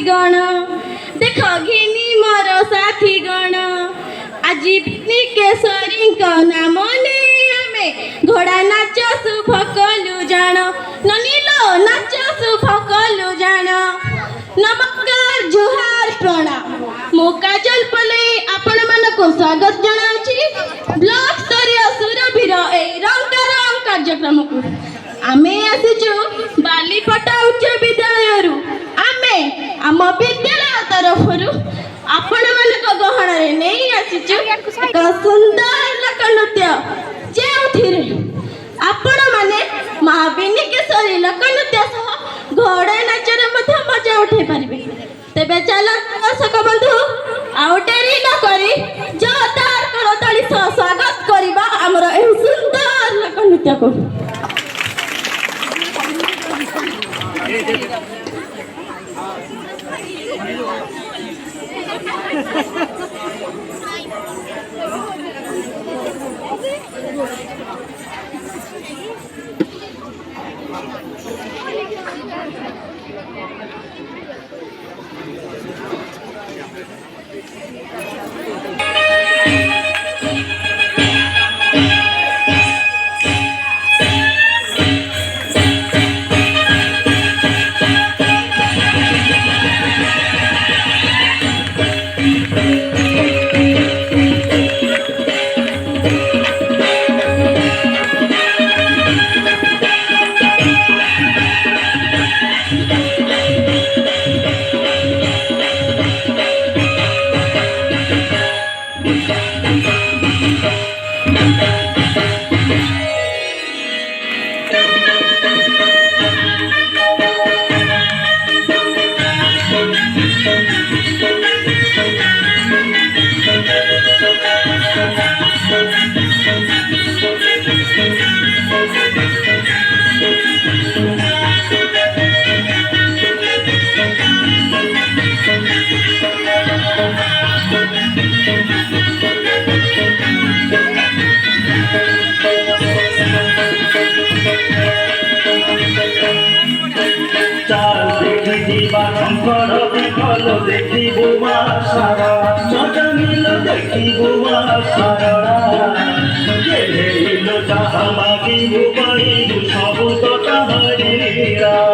गण देख घिनी मोर साथी गण आज केशरी नाम नहीं आमे घोड़ा नाच शुभ कलु जान ननीलो नाच शुभ कलु जान नमस्कार जुहार प्रणाम मो काजल पले आपण मानको स्वागत जनाउछि ब्लॉक स्तरीय सुरभीर ए रंगारंग कार्यक्रम को आमे आसीचु बालीपटा उच्च विद्यालय आमे आम विद्यालय तरफ आपण मानको गहन रे नहीं आसीचु एक सुंदर लोक नृत्य जेउथिरे आपण माने महाबिनी केशरी लोक नृत्य सह घोड़ा नाचर मध्य मजा उठे पारिबे तेबे चलो दर्शक बंधु आउ डेरी न करी जोरदार करताली सह स्वागत करिबा हमर एही सुंदर लोक नृत्य को सब तो